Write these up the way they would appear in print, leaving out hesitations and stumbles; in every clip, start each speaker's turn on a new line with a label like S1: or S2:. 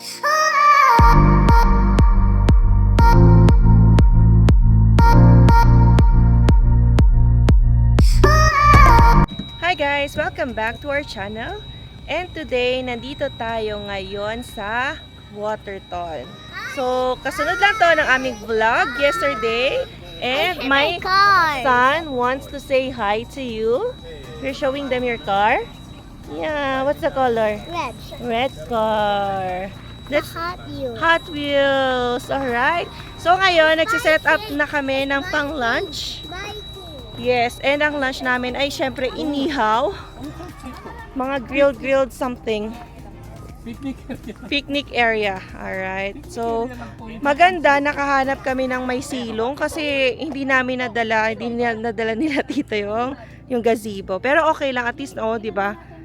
S1: Hi guys! Welcome back to our channel. And today, nandito tayo ngayon sa Waterton. So, kasunod lang to ng aming vlog yesterday. And my son wants to say hi to you. You're showing them your car? Yeah, what's the color?
S2: Red.
S1: Red car. That's
S2: Hot Wheels.
S1: Hot Wheels. Alright. So ngayon, nagsiset up na kami ng pang lunch. Yes, and ang lunch namin ay syempre inihaw. Mga grilled something. Picnic area. Alright. So, maganda, nakahanap kami ng may silong kasi hindi namin nadala nila dito yung gazebo. Pero okay lang, at least, oh, di ba?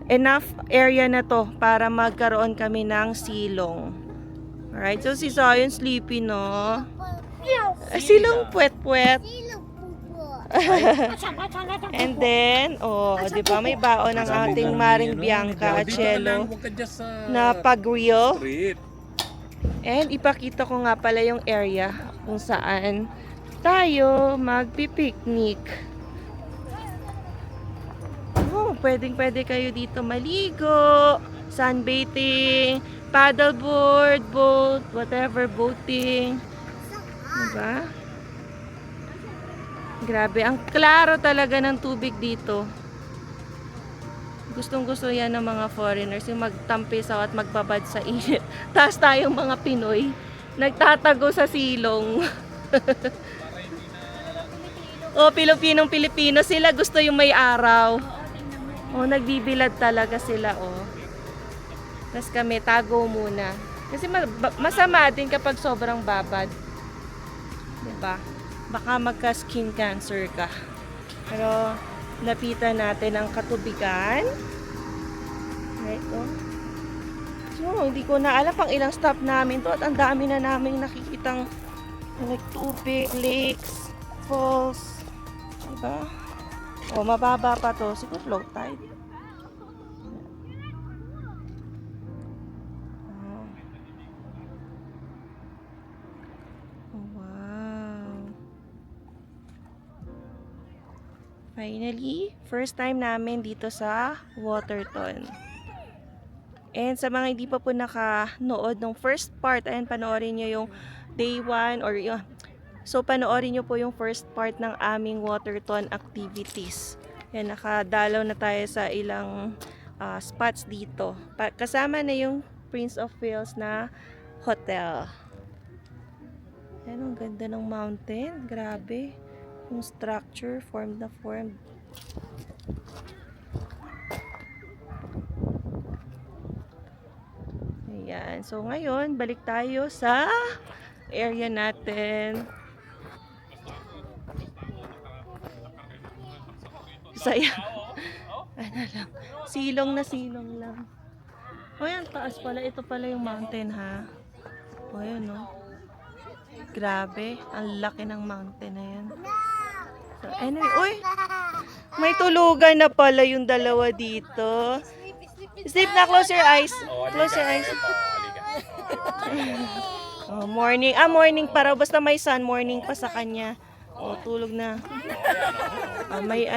S1: Enough area na to para magkaroon kami ng silong. Alright, so si Zion sleepy, no? Silong puwet-puwet. And then, oh, di ba, may baon ng ating Maring Bianca at Cello na pag-grill. And ipakita ko nga pala yung area kung saan tayo magpipiknik. Oh, pwede kayo dito maligo, sunbathing, paddleboard, boat, whatever, boating. Diba? Grabe, ang klaro talaga ng tubig dito. Gustong-gusto yan ng mga foreigners, yung magtampisaw at magbabad sa init. Tapos tayong mga Pinoy, nagtatago sa silong. O, Pilipino sila, gusto yung may araw. O, nagbibilad talaga sila, o. Tapos kami, tago muna. Kasi masama din kapag sobrang babad. Diba? Baka magka-skin cancer ka. Pero, lapitan natin ang katubigan. Right, oh. So, hindi ko na alam pang ilang stop namin to. At ang dami na namin nakikitang tubig, lakes, falls. Diba? O, mababa pa to. Siguro low tide. Finally, first time namin dito sa Waterton. And sa mga hindi pa po nakanood ng first part, ayan, panoorin nyo yung day 1 or yung, so panoorin nyo po yung first part ng aming Waterton activities. Yan, nakadalaw na tayo sa ilang spots dito. Kasama na yung Prince of Wales na hotel. Yan, ang ganda ng mountain. Grabe. Yung structure, formed. Ayan. So, ngayon, balik tayo sa area natin. Saya. Ano lang. Silong lang. O, yan, taas pala. Ito pala yung mountain, ha? O, yan, no? Grabe. Ang laki ng mountain na yan. So, anyway, uy! May tulugan na pala yung dalawa dito. Sleep na, close your eyes. Close your eyes. Oh, morning. Morning para. Basta may sun, morning pa sa kanya. Oh, tulog na. May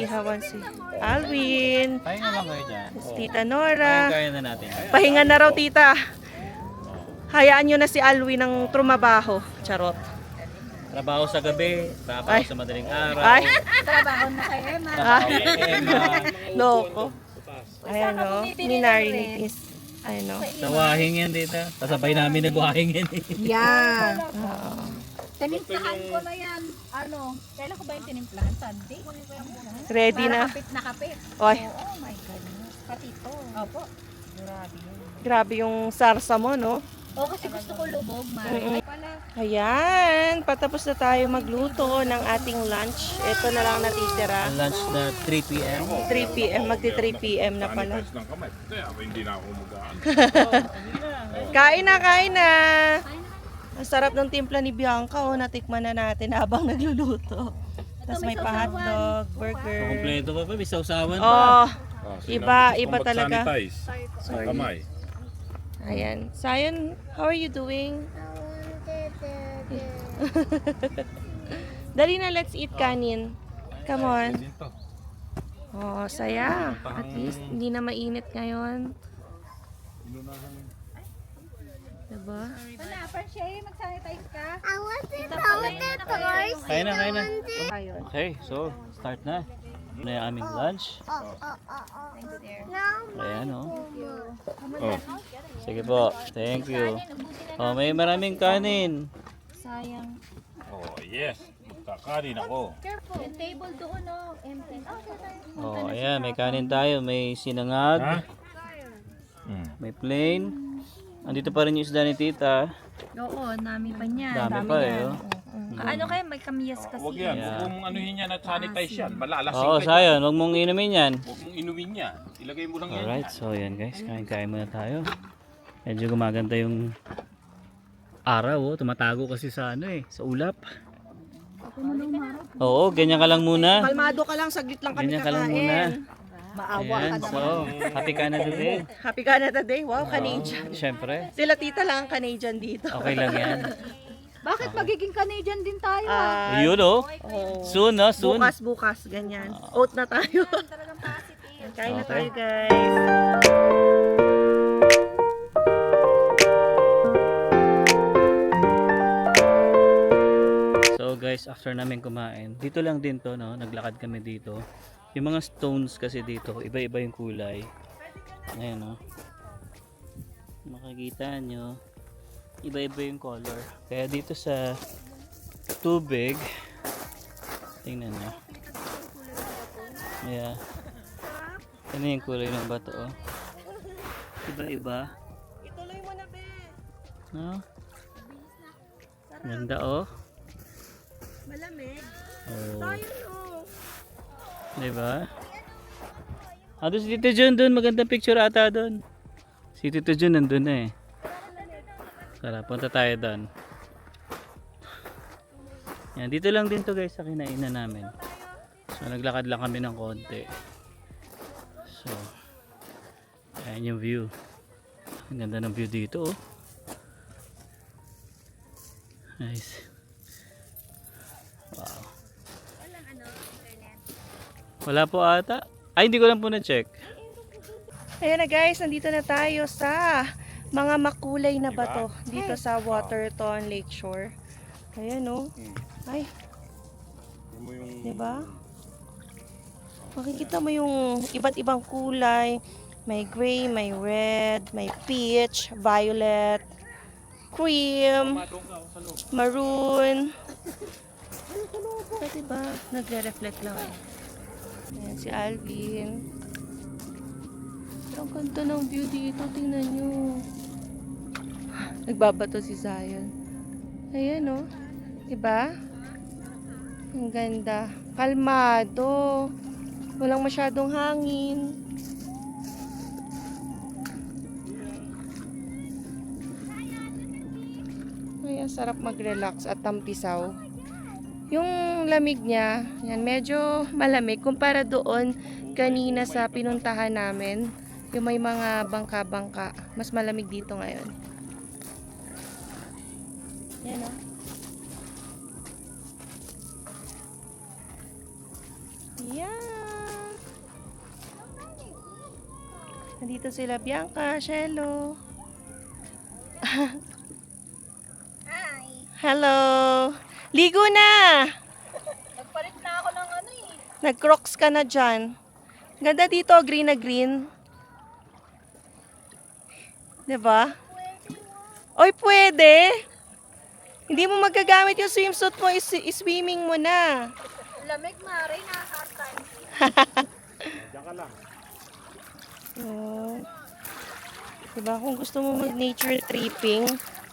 S1: ihawan si Alwin.
S3: Pahinga lang kayo dyan.
S1: Si Tita Nora.
S3: Kaya na natin.
S1: Pahinga na raw, tita. Hayaan nyo na si Alwin ng trumabaho. Charot.
S3: Trabaho sa gabi, trabaho sa madaling araw.
S1: Ay.
S2: Trabaho na kay Emma.
S3: Trabaho kay Emma.
S1: Loko. Ayan, no? Ninarinig is, ano.
S3: Sa wahing yan dito. Kasabay namin nag-wahing yan.
S2: Yan. Tinimplahan ko na yan. Kailan ko ba yung tinimplahan? Sunday?
S1: Ready na.
S2: Nakapit.
S1: Oy,
S2: Oh my goodness. Pati ito. Opo. Grabe yun.
S1: grabe yung sarsa mo, no?
S2: Oh, kasi gusto ko lubog, Mari. Pala.
S1: Ayan, patapos na tayo magluto ng ating lunch. Ito na lang natitira.
S3: Ang lunch na 3 p.m.
S1: 3 p.m. Magti 3 p.m. na pala. Kain na! Ang sarap ng timpla ni Bianca, oh. Natikman na natin habang nagluluto. Tapos may pa-hotdog, burger.
S3: Kompleto pa pa, may sausawan pa.
S1: Oh, iba talaga.
S4: Kamay.
S1: Ayan. Zion, how are you doing? Dali na, let's eat kanin. Come on. Oh, saya. At least, hindi na mainit ngayon. Diba?
S2: Wala, Franchay, mag-sanitize ka.
S3: Kain na. Okay, so start na. Ano yung aming lunch? Ayan oh. Oh. Sige po, thank you. Oh, may maraming kanin.
S2: Sayang.
S4: Oh, yes. Kakarin ako.
S2: Careful. Yung table doon, no? Empty.
S3: Oh, ayan, may kanin tayo. May sinangag, may plain. Andito pa rin yung isda ni tita.
S2: Oo, nami pa niyan.
S3: Dami pa eh. Oh.
S2: Ano kaya may kamiyas kasi.
S4: Huwag yan.
S3: Yeah.
S4: Huwag mong anuhin yan at sanitize yan. Malalasing
S3: Oo,
S4: ka.
S3: Zion, huwag mong inumin yan.
S4: Huwag mong inumin yan. Ilagay mo lang yan.
S3: Alright, so yan guys, kain-kain muna tayo. Medyo gumaganda yung araw, oh. Tumatago kasi sa ano eh, sa ulap. Oo, ganyan ka lang muna.
S1: Kalmado ka lang, saglit lang kami
S3: Ganyan ka lang muna.
S1: Maawa
S3: Ayan, so, happy Canada Day.
S1: Happy Canada Day. Wow, Canadian.
S3: Siyempre,
S1: Sila tita lang ang Canadian dito.
S3: okay lang yan.
S2: Bakit magiging Canadian din tayo?
S3: Yun oh. Soon, no? Soon.
S1: Bukas, ganyan. Oat na tayo. Kain na tayo,
S3: Okay.
S1: guys.
S3: So guys, after namin kumain, dito lang din to, no? Naglakad kami dito. Yung mga stones kasi dito, iba-iba yung kulay. Ayan, no? Makikita nyo, iba-iba yung color. Kaya dito sa tubig, tingnan nyo. Yeah. Ano yung kulay ng bato, oh? Iba-iba.
S1: Ituloy mo na, be.
S3: No? Ganda, oh.
S1: Malamig.
S3: Oh.
S1: Tayo, no.
S3: Diba? Doon si Tito Jun doon. Magandang picture ata doon. Si Tito Jun nandun na eh. Tara, punta tayo doon. Yan, dito lang din to guys sa kinainan namin. So, naglakad lang kami ng konti. So, ayan yung view. Ang ganda ng view dito oh. Nice. Wow. Wala po ata. Ay, hindi ko lang po na-check.
S1: Ayan na guys, nandito na tayo sa mga makulay na bato dito sa Waterton Lakeshore. Ayan oh. Ay, diba? Makikita mo yung iba't ibang kulay. May gray, may red, may peach, violet, cream, maroon. Diba? Nagre-reflect lang eh. Ayan si Alvin. Ang ganda ng view dito. Tingnan nyo. Nagbabato si Zion. Ayan oh. Diba? Ang ganda. Kalmado. Walang masyadong hangin. Ay, ang sarap mag-relax at tampisaw. Yung lamig niya, yan, medyo malamig kumpara doon kanina sa pinuntahan namin. Yung may mga bangka-bangka. Mas malamig dito ngayon. Yan o. Yan. Nandito sila Bianca, Shelo. Hello. Ligo na.
S2: Nagpalit na ako ng ano eh.
S1: Nag-crocs ka na dyan. Ganda dito, green na green. Diba? Oy, pwede. Hindi mo magagamit yung swimsuit mo, swimming mo na.
S2: Lamig, Mare, nakaka-time.
S1: Oh. Diba, kung gusto mo mag-nature tripping,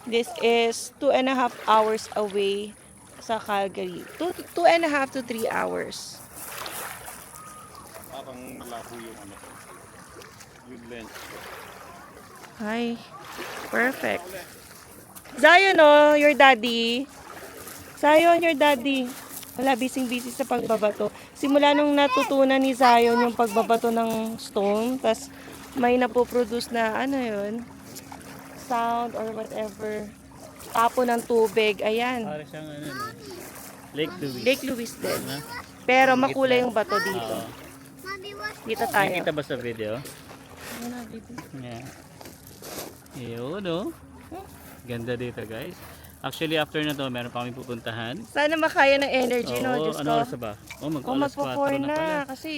S1: this is 2.5 hours away sa Calgary. 2.5 to 3 hours.
S4: Parang malabo yung ano. Yung lens.
S1: Ay, perfect. Zion, oh, your daddy. Zion, your daddy. Wala, busy sa pagbabato. Simula nung natutunan ni Zion yung pagbabato ng stone, tas may napoproduce na, ano yun, sound or whatever. Tapo ng tubig. Ayan.
S3: Para siyang ano, no? Lake Louise.
S1: Lake Louise din.
S3: Ano?
S1: Pero makulay yung bato dito.
S3: Oo.
S1: Dito tayo.
S3: Nakikita ba sa video?
S1: Ano, baby?
S3: Yeah. Yun, no? Ganda dito, guys. Actually, after na to, meron pa kami pupuntahan.
S1: Sana makaya ng energy, no?
S3: Oo,
S1: Diyos
S3: ano
S1: ko.
S3: oras na ba? Oh,
S1: O
S3: mag-alas 4
S1: magpo-4
S3: na pala.
S1: na. Kasi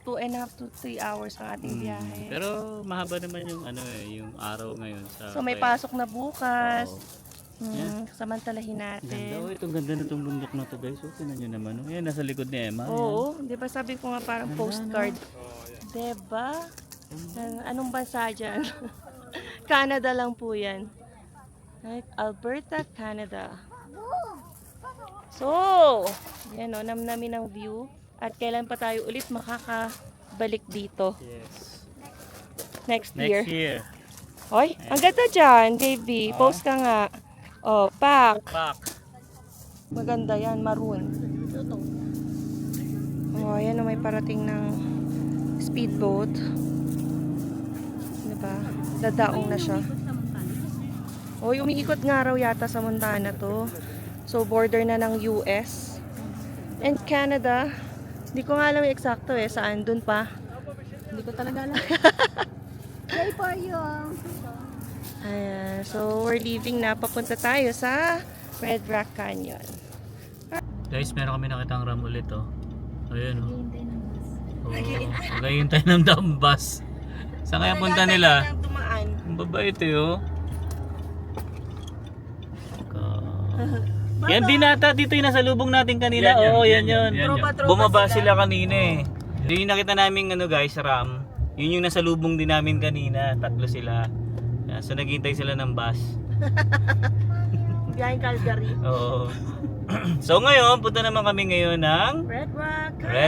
S1: 2.5 to 3 hours ang ating biyahe.
S3: Pero mahaba naman yung ano yung araw ngayon sa
S1: So may
S3: kaya-
S1: pasok na bukas.
S3: Oo.
S1: Samantalahin
S3: Ganda,
S1: natin.
S3: oh, itong ganda na itong bundok na to, guys. Oh, tingnan nyo naman. Oh. Yan, nasa likod ni Emma.
S1: Oo, di ba sabi ko nga parang
S3: Ganda,
S1: postcard. Diba? Anong bansa dyan? Canada lang po yan. Right? Alberta, Canada. So, yan o, namnamin ang view. At kailan pa tayo ulit makakabalik dito?
S3: Yes.
S1: Next
S3: Next
S1: year.
S3: year.
S1: Hoy, ang ganda dyan, baby. Post ka nga. Oh, pack.
S3: Pak.
S1: Maganda yan, maroon. Oh, ayan o, may parating ng speedboat. Diba? Dadaong na siya. Oh, umiikot nga raw yata sa Montana to. So, border na ng US. And Canada. Hindi ko nga alam yung eksakto eh. Saan? Dun pa.
S2: Hindi ko talaga alam. Pray for you.
S1: Ayan. So, we're leaving na. Papunta tayo sa Red Rock Canyon.
S3: Guys, meron kami nakitang ram ulit, oh. Ayun, oh.
S2: Hintay ng bus.
S3: Oh, nagahintay ng daang bus. Saan kaya punta nila?
S1: Tumaan.
S3: Ang babait eh, oh. Yan din nata, dito yung nasa lubong natin kanina. Oo, yan yun.
S1: Tropa-tropa
S3: Bumaba
S1: sila.
S3: sila kanina eh. Yun yung nakita namin ano guys, ram. Yun yung nasa lubong din namin kanina. Tatlo sila. Yan, so naghintay sila ng bus.
S1: Biyaheng Calgary.
S3: Oo. So ngayon, punta naman kami ngayon ng
S1: Red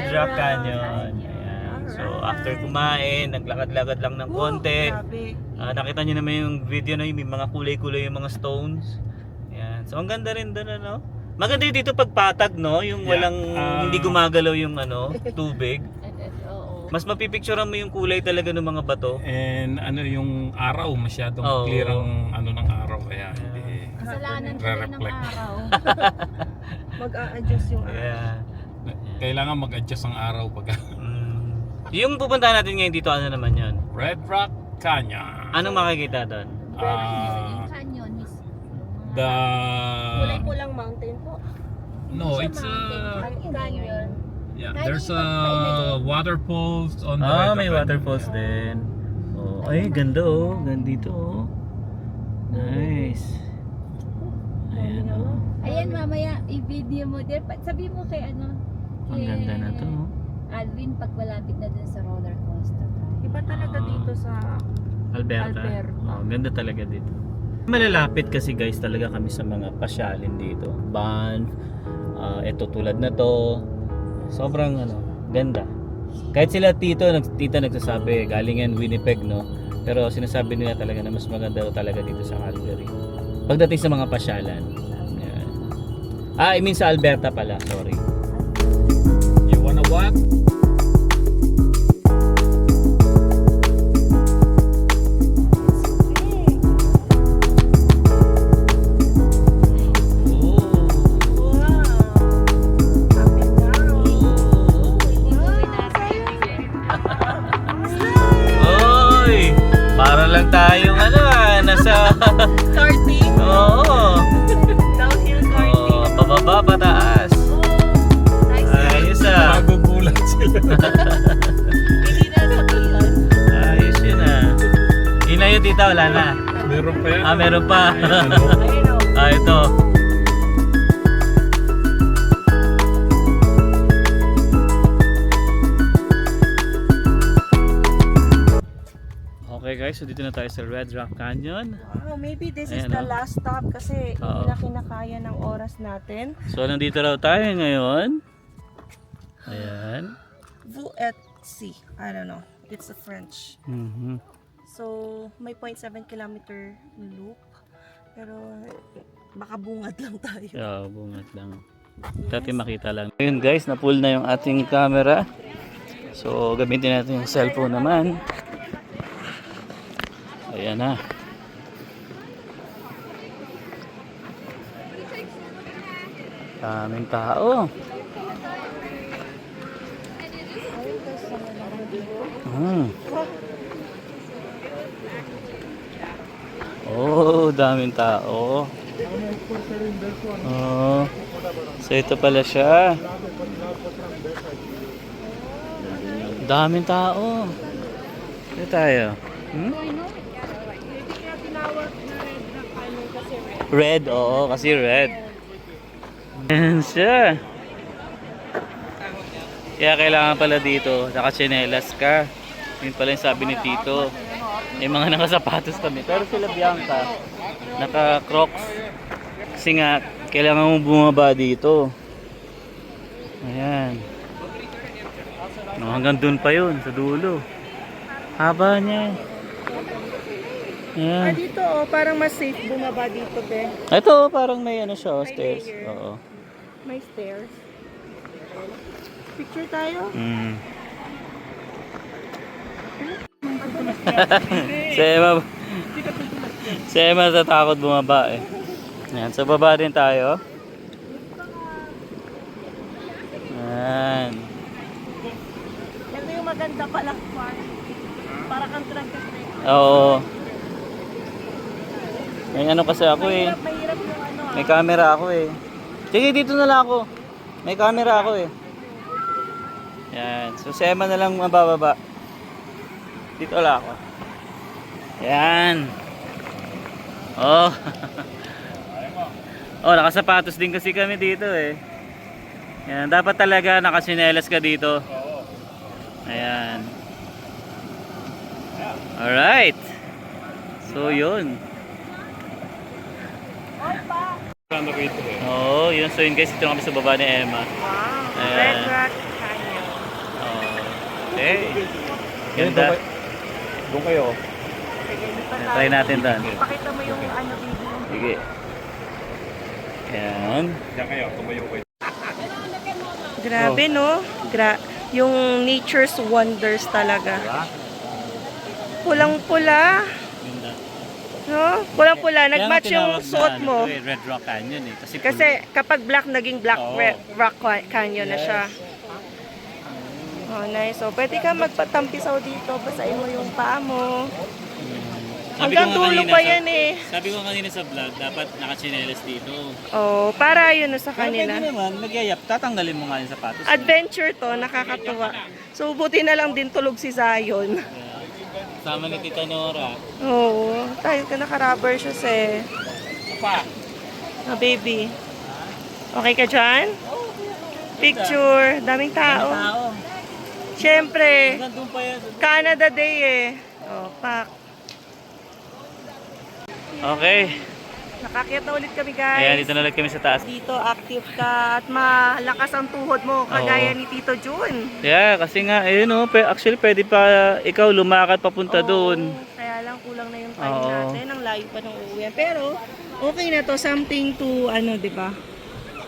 S1: Rock
S3: Canyon. Ayan. So after kumain, naglakad-lakad lang ng konti.
S1: Grabe.
S3: Nakita nyo naman yung video na yung may mga kulay-kulay yung mga stones. Ayan. So ang ganda rin doon ano. Maganda yung dito pagpatag no, yung walang hindi gumagalaw yung ano, tubig.
S2: Oo.
S3: Mas mapipicturean mo yung kulay talaga ng mga bato.
S4: And ano yung araw, masyadong
S3: Oo.
S4: clear ang ano ng araw kaya hindi
S2: Kasalanan ko rin ng
S4: Re-reflect.
S2: araw.
S1: Mag-a-adjust yung
S3: Yeah.
S4: kailangan mag-adjust ang araw pag
S3: Yung pupuntahan natin ngayon dito, ano naman yun?
S4: Red Rock Canyon.
S3: Anong makikita doon?
S2: Yung canyon mismo.
S4: The
S1: kulay-pulang mountain po.
S4: no, it's
S1: Canyon.
S4: yeah, there's a waterfalls on the Red Rock
S3: May
S4: Canyon.
S3: waterfalls din. Oh, ay, ganda oh. Gandito oh. Nice. Ayan oh.
S2: Ayan, mamaya i-video mo din. Sabi mo kay ano,
S3: Ang ganda na to. oh.
S2: Alvin, pag malapit na dun sa roller coaster.
S1: Iba talaga dito sa
S3: Alberta.
S1: Alberta.
S3: Oh, ganda talaga dito. Malalapit kasi guys talaga kami sa mga pasyalin dito. Banff, eto tulad na to. Sobrang ano, ganda. Kahit sila tita nagsasabi galing yan Winnipeg no. Pero sinasabi nila talaga na mas maganda talaga dito sa Calgary. Pagdating sa mga pasyalan. Yan. I mean sa Alberta pala, sorry.
S4: You wanna what?
S3: Oy! Para lang tayong ano nasa
S1: karting.
S3: Oo.
S1: Downhill karting.
S3: Oh, pababa pataas. Ayos ah.
S4: Magugulat sila.
S1: Hindi na sabihan.
S3: Ayos yun ah. Yun na yun tita, wala na.
S4: Meron pa yan.
S3: Meron pa.
S4: Ano?
S1: Ayun o.
S3: Ito. Okay guys, so dito na tayo sa Red Rock Canyon.
S1: Wow, maybe this is
S3: Ayan,
S1: the
S3: oh.
S1: last stop kasi
S3: Oo.
S1: hindi na kinakaya ng oras natin.
S3: So nandito raw tayo ngayon. Ayan.
S1: Vous et si. I don't know. It's a French.
S3: Mhm.
S1: So, may 0.7 kilometer loop. Pero, baka bungad lang tayo.
S3: Yeah, bungat lang. Dati makita lang. Ayun guys, na-pull na yung ating camera. So, gamitin natin yung cellphone naman. Ayan na. Daming tao. Oh, daming tao. Oh. So ito pala siya. Daming tao. Ito tayo. Red, oo, kasi red. Ayan siya. Kaya kailangan pala dito, nakatsinelas ka. Yun pala yung sabi ni Tito. May mga nakasapatos kami. Pero sila Bianca, naka-crocs. Kasi nga, kailangan mo bumaba dito. Ayan. No, hanggang dun pa yun, sa dulo. Haba niya. Ayan.
S1: Dito oh, parang mas safe bumaba dito, be.
S3: Ito, parang may ano siya, stairs. Oo.
S1: May stairs. Picture tayo?
S3: Si Emma, si Emma tatakot bumaba eh. Ayan, so baba din tayo. Ayan.
S1: Ito yung maganda palang part. Para kang trangka-trek.
S3: Oo. May ano kasi ako eh.
S1: Mahirap yung ano.
S3: May camera ako eh. Sige, dito na lang ako. May camera ako eh. Ayan. So si Emma na lang mabababa. Dito lang ako. Ayan. Oh. Oh, nakasapatos din kasi kami dito eh. Ayan, dapat talaga nakasinelas ka dito. Ayan. Alright. So yun.
S4: Ano rito eh?
S3: Oo, yun. So yun guys, ito kami sa baba ni Emma.
S1: Wow.
S3: Ayan.
S1: Red Rock Canyon.
S3: Okay. Ganda.
S4: Doon kayo.
S1: Sige, lipat
S3: Ayan,
S1: tayo.
S3: try natin doon.
S1: Pakita mo yung ano video.
S3: Sige. Ayan.
S4: Diyan kayo, tumayo kayo.
S1: Grabe no? Yung nature's wonders talaga. Pulang-pula.
S3: Ganda.
S1: No? Pulang-pula. Nag-match
S3: Kaya nga
S1: yung
S3: tinawag
S1: suot
S3: na,
S1: mo.
S3: ano to eh, Red Rock Canyon eh.
S1: Kasi kapag black, naging black
S3: Oo.
S1: rock canyon na siya. Oh, nice. So, pwede ka magpatampisaw dito. Basahin mo yung paa mo. Hanggang dulo pa yan eh.
S3: Sabi ko kanina sa vlog, dapat nakachinelas dito.
S1: Oh, para yun no, sa
S3: Pero
S1: kanila.
S3: pwede naman, magyayap, tatanggalin mo nga yung sapatos.
S1: Adventure to, nakakatuwa. So, buti na lang din tulog si Zion.
S3: Sama ni Tita Nora.
S1: Oo, tayo ka naka-rubber shoes eh.
S3: Pa.
S1: Oh, baby. Okay ka dyan? Picture. Daming tao. Siyempre,
S3: Hanggang doon pa yan.
S1: Canada Day eh. Oh, pak.
S3: Okay.
S1: Nakakita na ulit kami guys.
S3: Ayan, dito na ulit kami sa taas.
S1: Dito active ka at malakas ang tuhod mo kagaya ni Tito Jun.
S3: Yeah, kasi nga, ayun o, actually pwede pa ikaw lumakad papunta doon.
S1: Kaya lang kulang na yung time
S3: Oo.
S1: natin. Ang layo pa ng uuwi. Pero okay na to, something to ano, 'di ba?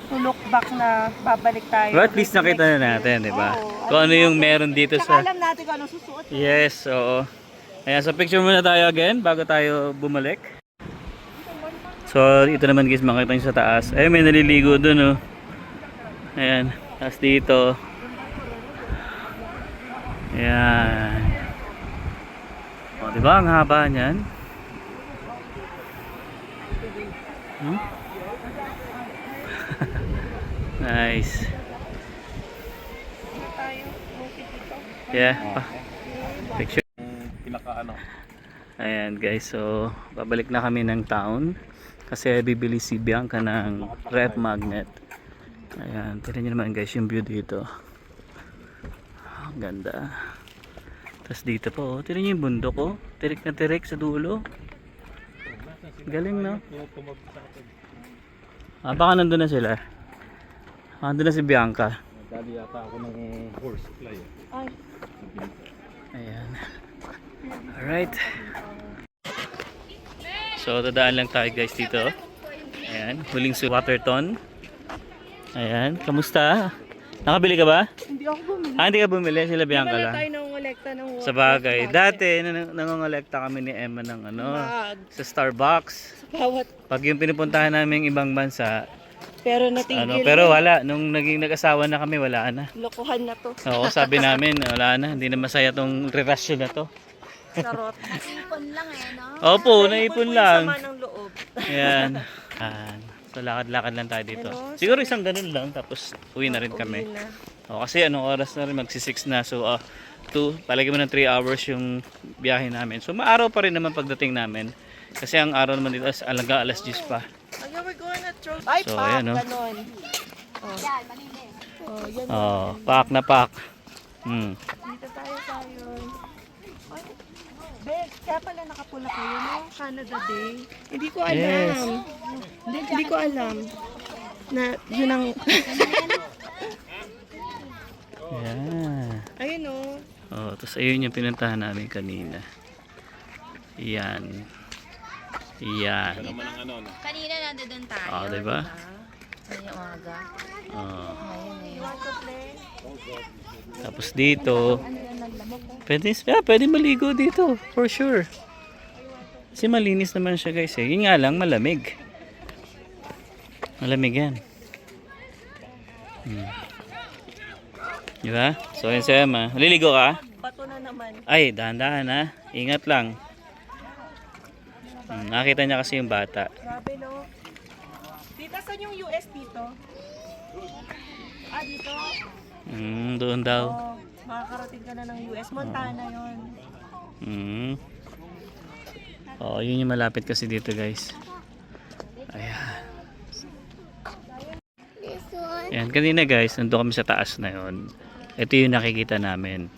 S1: To look back na babalik tayo.
S3: But at least nakita na natin, di ba?
S1: Oo,
S3: Kung ano yung meron dito
S1: Saka
S3: sa...
S1: alam natin kung anong susuot.
S3: Yes, oo. Ayan, so picture muna tayo again bago tayo bumalik. So, ito naman guys, makita nyo sa taas. Ay, may naliligo dun, oh. Ayan, tapos dito. Ayan. O, diba? Ang haba niyan. Hmm? Nice. Yeah. Picture.
S4: Pinaka-ano.
S3: Ayan guys, so babalik na kami ng town kasi bibili si Bianca ng ref magnet. Ayan, tignan nyo naman guys yung view dito. Ang ganda. Tapos dito po, tignan nyo yung bundok oh. Tirik na tirik sa dulo. Galing no? Ah, baka nandun na sila. Nandun na si Bianca.
S4: Dali yata ako ng horse fly.
S1: Ay.
S3: Ayan. Alright. So, dadaan lang tayo guys dito. Ayan, huling si Waterton. Ayan, kamusta? Nakabili ka ba?
S1: Hindi ako bumili.
S3: Ah, hindi ka bumili. Sila Bianca
S1: Wala
S3: lang.
S1: tayo nangongolekta ng water.
S3: Sa bagay. Dati, nangongolekta kami ni Emma ng ano,
S1: Bag.
S3: sa Starbucks.
S1: Bawat
S3: Pag yung pinupuntahan namin ibang bansa,
S1: Pero natigil.
S3: Pero wala. Nung naging nag-asawa na kami, wala na.
S1: Lokohan na to.
S3: Oo, sabi namin, wala na. Hindi na masaya tong relasyon na to.
S1: Charot.
S2: Ipon lang eh, no?
S3: Opo, naipon lang.
S1: Sama ng loob.
S3: Ayan. So, lakad-lakad lang tayo dito.
S1: Hello?
S3: Siguro isang ganun lang, tapos uwi na rin kami.
S1: Uwi na.
S3: O, kasi anong oras na rin, magsi-6 na. So, 2, palagi mo ng 3 hours yung biyahe namin. So, maaraw pa rin naman pagdating namin. Kasi ang araw naman dito, alaga alas 10 pa.
S1: Again, we're going to throw. Ay,
S3: So,
S1: pak,
S3: ayan, no?
S1: ganon.
S2: Yan, malinis.
S1: Oh, yan.
S3: Oh, pak na pak.
S1: Dito tayo sayon. Ay, Bes, kaya pala nakapula kayo, no? Canada Day. Hindi ko alam.
S3: Yes.
S1: Hindi ko alam. Na, yun ang...
S3: Yeah.
S1: Ayun, no?
S3: Oh, tapos ayun yung pinuntahan namin kanina. Yan. Yan.
S4: Naman ang ano, no?
S2: Kanina nandun tayo.
S3: Oh, diba?
S2: Ngayong umaga.
S3: Oh.
S2: Ngayon eh.
S3: Tapos dito, pwede maligo dito, for sure. Kasi malinis naman siya guys eh. Yun nga lang, malamig. Malamig yan. Diba? So yun sa'yo ma. Maliligo ka?
S1: Bato na naman.
S3: Ay, dahan-dahan ha. Ingat lang. Nakita niya kasi yung bata.
S1: Grabe, no? Dito, saan yung US dito? Ah, dito?
S3: Doon daw.
S1: Oh, makakarating ka na ng US. Montana yon.
S3: Oh, yun yung malapit kasi dito guys. Ayan. Ayan, kanina guys, nandun kami sa taas na yun. Ito yung nakikita namin.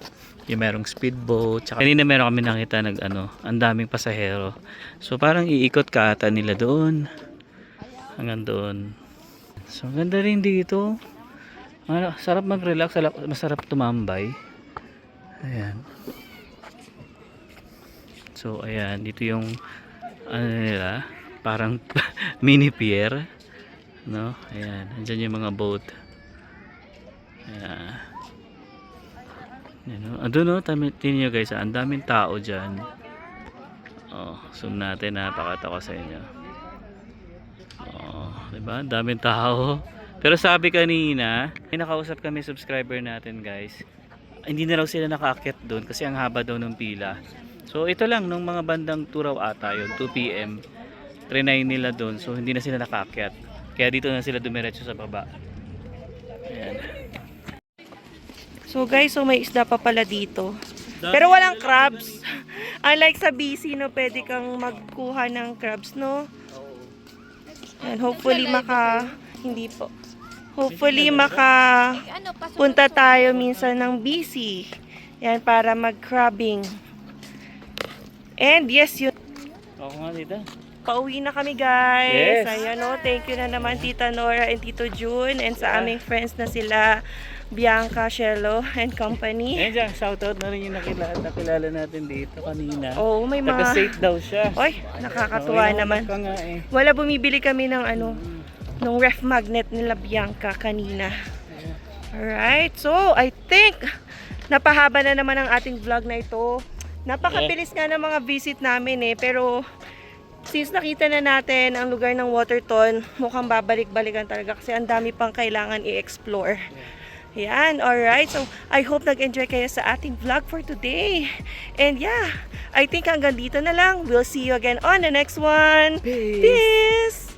S3: Yung merong speedboat. Tsaka kanina meron kami nakita ang daming pasahero. So parang iikot ka ata nila doon. Hanggang doon. So ganda rin dito. Sarap mag-relax, masarap tumambay. Ayan. So ayan, dito yung nila, parang mini pier, no? Ayan, andyan yung mga boat. Ayan. Ayan, no? Andun, no? Tingnan nyo guys, ang daming tao dyan. Oh, zoom natin ha, pakita ko sa inyo. Oh, diba? Ang daming tao. Pero sabi kanina, may nakausap kami subscriber natin guys. Hindi na raw sila nakaakyat doon kasi ang haba daw ng pila. So ito lang, nung mga bandang 2 raw ata yun, 2 PM, trinay nila doon. So hindi na sila nakaakyat. Kaya dito na sila dumiretso sa baba. Ayan.
S1: So guys, so may isda pa pala dito. Pero walang crabs. Unlike sa BC, no, pwede kang magkuha ng crabs, no? And hopefully hindi po. Hopefully
S2: Ano, pasok
S1: punta tayo minsan ng BC. Yan, para mag-crabbing. And yes, yun.
S3: Ako nga dito.
S1: Pauwi na kami guys.
S3: Yes.
S1: Ayan o, thank you na naman Tita Nora and Tito June and sa aming friends na sila Bianca, Shelo and company.
S3: Ayan dyan, shoutout na rin yung nakilala natin dito kanina.
S1: Oh, may mga...
S3: Taga-safe daw siya.
S1: Oy, nakakatuwa
S3: Oo,
S1: naman.
S3: ka nga eh.
S1: Wala, bumibili kami ng nung ref magnet nila Bianca kanina. Alright, so I think napahaba na naman ang ating vlog na ito. Napakabilis nga ng mga visit namin eh, pero since nakita na natin ang lugar ng Waterton, mukhang babalik-balikan talaga kasi ang dami pang kailangan i-explore. Yan, alright. So, I hope nag-enjoy kayo sa ating vlog for today. And yeah, I think hanggang dito na lang. We'll see you again on the next one. Peace!